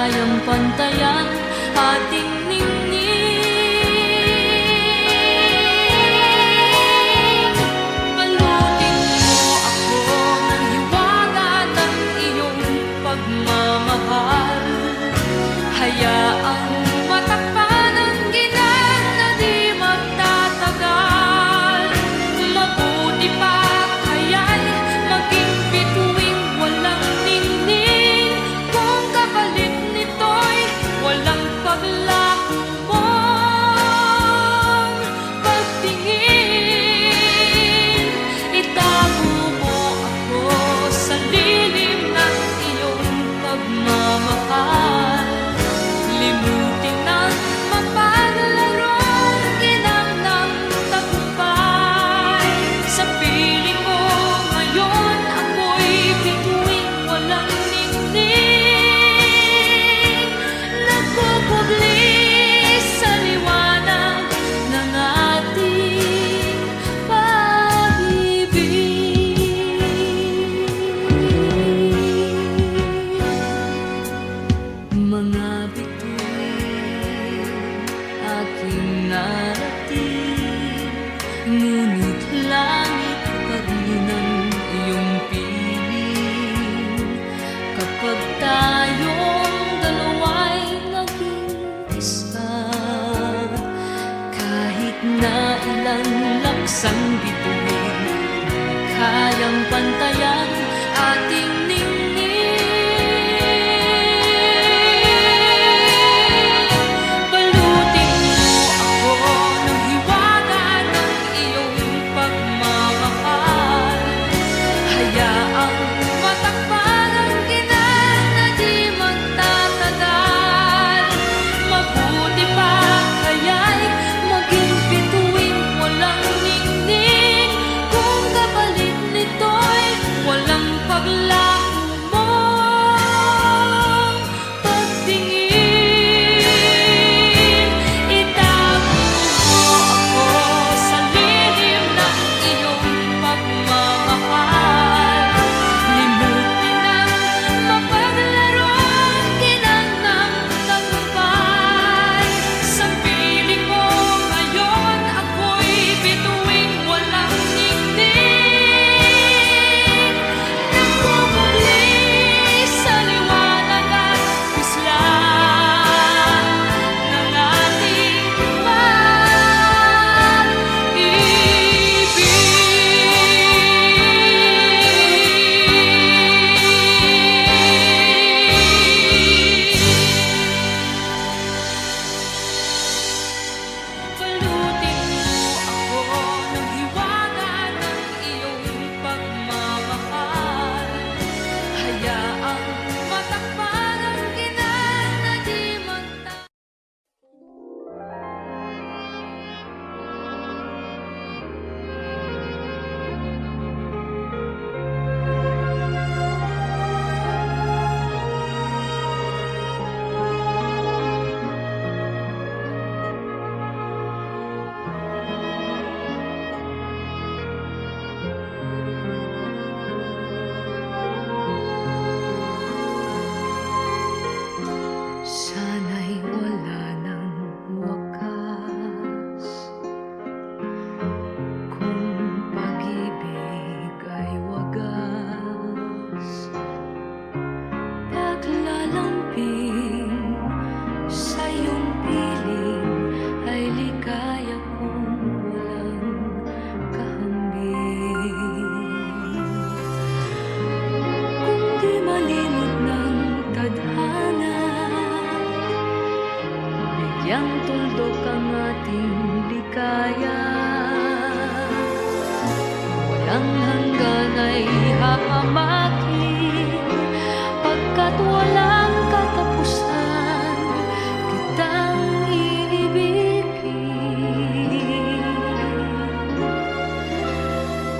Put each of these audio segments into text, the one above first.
kayang pantayan ating ningning. Balutin mo ako ng hiwaga ng iyong pagmamahal. Hayaang matakpan ang ginang na di magtatagal. Mabuti pa kaya'y maging bituing walang ningning, kung kapalit nito'y walang paglaho mong pagtingin. Itago mo ako sa lilim ng iyong pagmamahal. Limutin ang mapaglarong ginang ng tagumpay. Sa piling mo ngayon ako'y bituing walang ningning, nagpupugli sa liwanag ng ating pag-ibig. Mga bituin aking narating, ngunit langit pa rin ang iyong piling. Kapag tayong dalawa'y naging isa, kahit na ilan laksang bituin, kayang pantayan ating ningning. Balutin mo ako ng hiwaga ng iyong pagmamahal. Hayaang matakpan ang ginang na di magtatagal. Mabuti pa kaya'y maging bituing walang ningning, kung kapalit nito'y walang paglaho mong pagtingin. Itago mo ako sa lilim ng iyong pagmamahal. Limutin ang mapaglarong ginang ng tagumpay. Sa piling mo ngayon ako'y bituing walang ningning, nagpupugli sa liwanag at kuslan ng ating pag-ibig. Balutin mo ako ng hiwaga ng iyong pagmamahal. Hayaang matakpan ang ginang na di magtatagal. Sana'y wala ng wakas, kung pag-ibig ay wagas. Paglalamping sa iyong piling ay ligaya kung walang kahambing. Kung di malimot ng tadhana, bigyang tuldok ang ating ligaya. Walang hanggan ay hahamakin, pagkat walang katapusan kitang iibigin.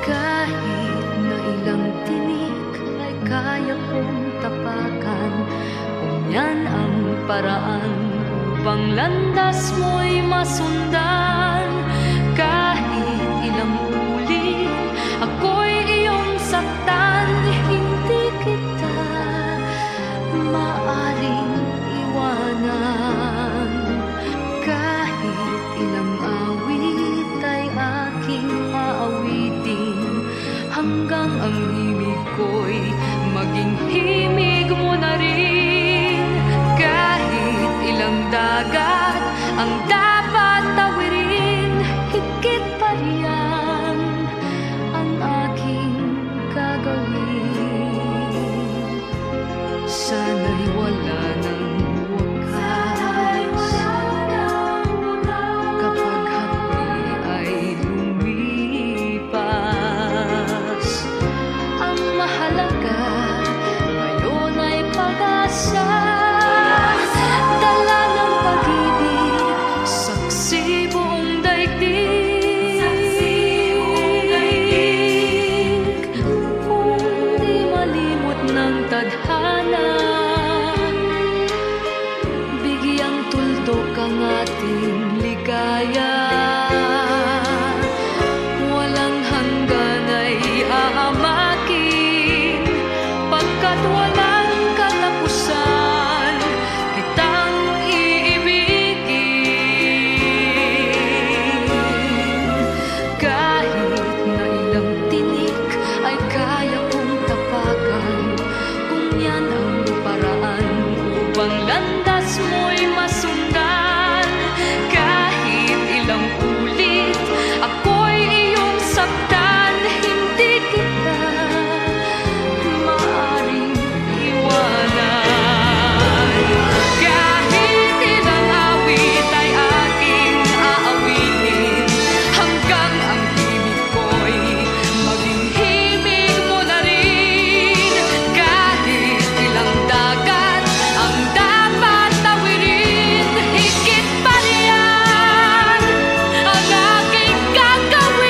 Kahit na ilang tinik ay kaya kong tapakan, kung yan ang paraan upang landas mo'y masundan. Kahit ilang ulit ako'y iyong saktan, hindi kita maaring ang dapat tawirin. Higit pa riyan ang aking gagawin. Sana'y wala nang wakas kapag hapdi ay lumipas. Ang mahalaga ngayon ay pag-asa, dala ng pag-ibig, saksi buong daigdig. Kung di malimot ng tadhana, bigyang tuldok ang ating ligaya. Walang hanggan ay aamakin, pagkat walang katapusan kitang iibigin. Kahit na ilang tinik ay kaya kong tapakan, kung yan ang paraan upang landas mo'y masundan. Kahit ilang ulit ako'y iyong saktan, hindi kita maaring iwanan. Kahit ilang awit ay aking aawinin, hanggang ang himig ko'y maging himig mo na rin. Kahit ilang dagat ang dapat tawirin, higit pa riyan ang aking gagawin.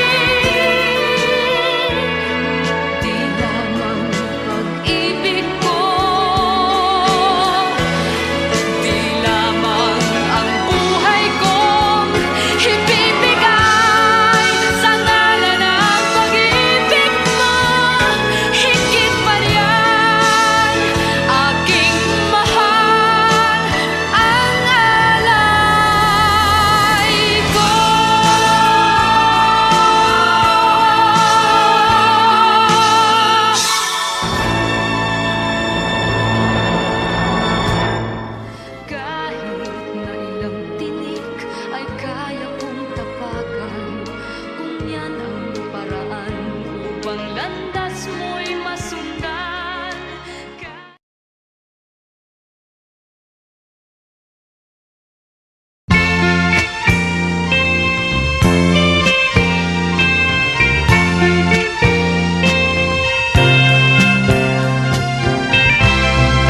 Di lamang pag-ibig ko, di lamang ang buhay kong ibibigay sa ngalan ng pag-ibig mo. Higit pa riyan aking mahal, ang alay ko. Kahit na ilang tinik ay kaya kong tapakan, kung yan ang paraan upang landas mo'y masundan.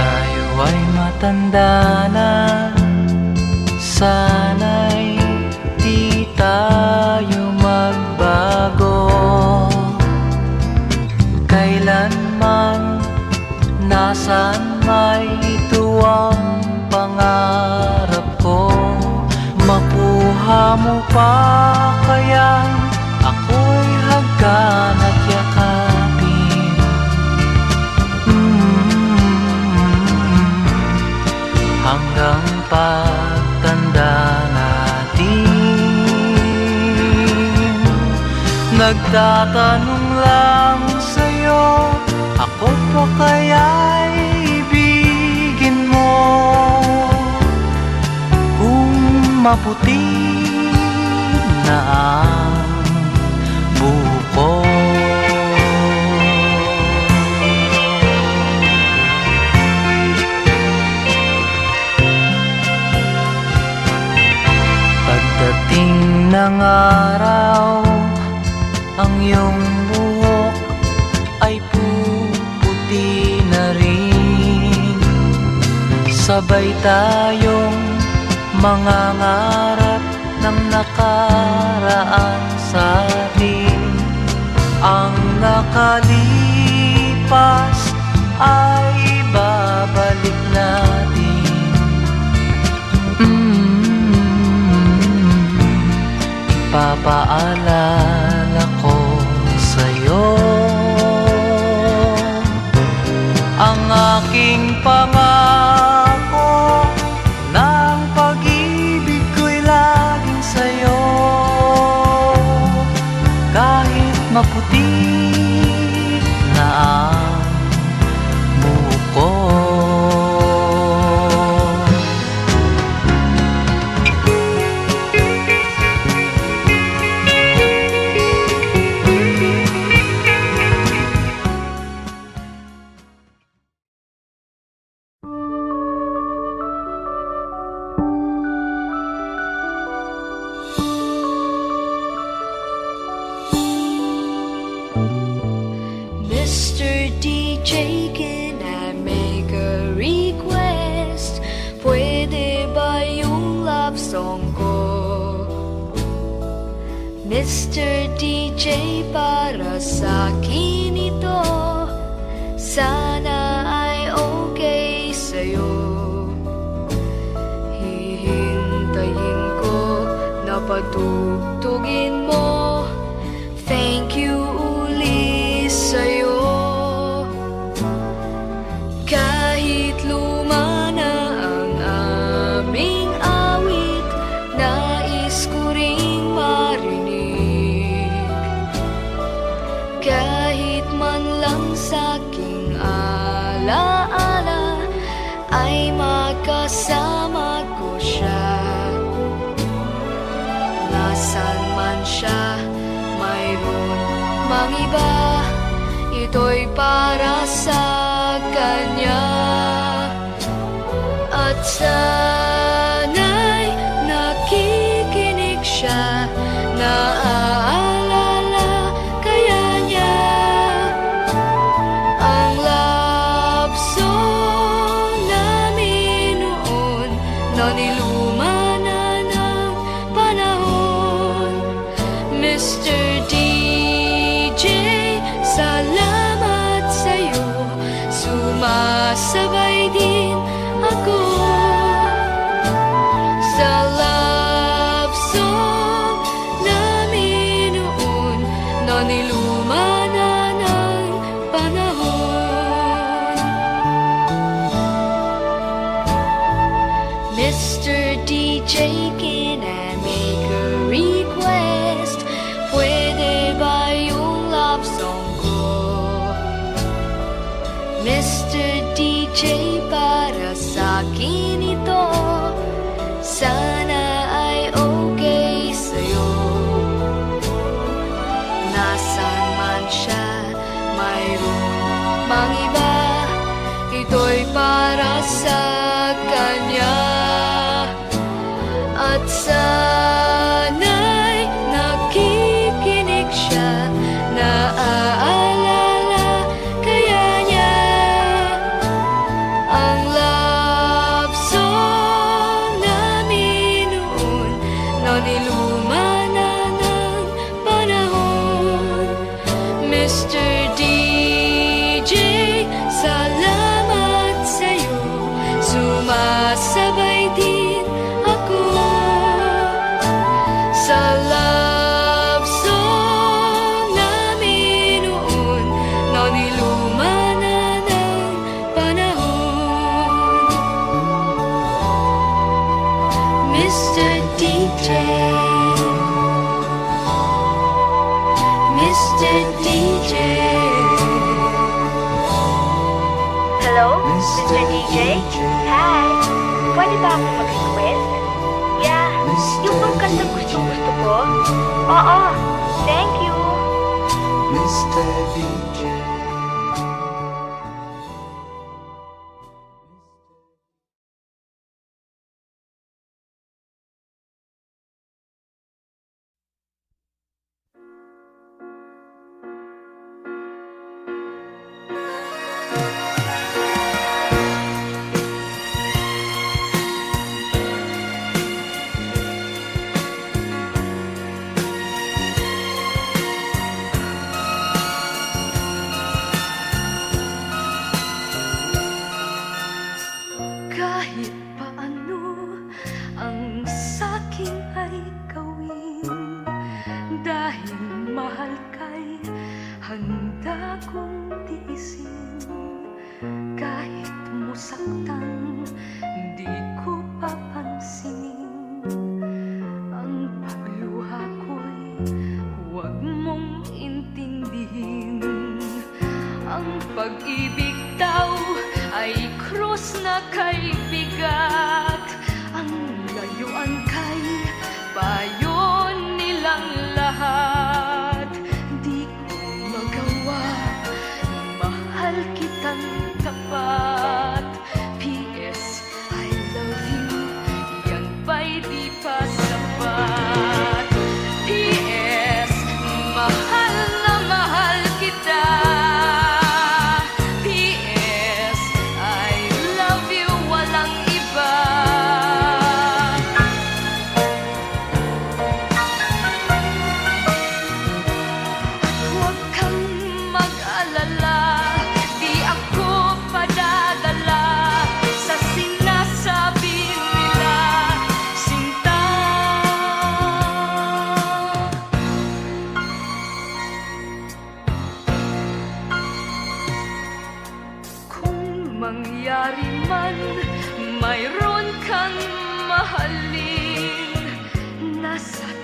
Tayo ay matanda na, sana'y di tayo magbago. Kailanman, nasaan may ito ang pangarap ko. Makuha mo pa kaya ako'y hagkan at yakapin. Hanggang pagtanda natin, nagtatanong lang sa'yo, ako pa kaya'y ibigin mo? Kung maputi na ang buko, pagdating ng araw, ang iyong buhok ay puputi na rin. Sabay tayong mangangarap ng nakaraan sa atin. Ang nakalipas ay babalik natin. Ipapaalala ko sa'yo ang aking pangako, ng pag-ibig ko'y laging sa'yo. Kahit maputi na ang buko, DJ, can I make a request? Pwede ba yung love song ko? Mr. DJ, para sa akin ito. Sana ay okay sa'yo. Hihintayin ko na patugtugin mo. Thank you uli sa'yo. Kahit luma na ang aming awit, nais ko ring marinig. Kahit man lang sa'king alaala, ay makasama ko siya. Nasaan man siya, mayroon mang iba, ito'y para sa kanya. At sana'y nakikinig siya, naaalala kaya niya ang love song namin noon, na niluma na ng panahon. Mr. DJ, salamat sa'yo, sumasabay din ako sa love song namin noon, na niluma na ng panahon. Mr. DJ, can I make a request? Pwede ba yung love song ko? Mr. DJ, para sa akin ito. Sana ay okay sa'yo. Nasaan man siya, mayroon mang iba, ito'y para sa kanya. At sana'y nakikinig siya, naaalala kaya niya ang love song namin noon, na niluma na ng panahon. Mr. DJ, salamat sa'yo, sumasabay din ako sa love song namin noon, na niluma na ng panahon. Mr. DJ, Mr. DJ. Hello, Mr. DJ? Hi! Pwede ba akong mag-request? Yeah, yung bang kanta gustong-gusto ko? Oo, thank you! Mr. DJ. sa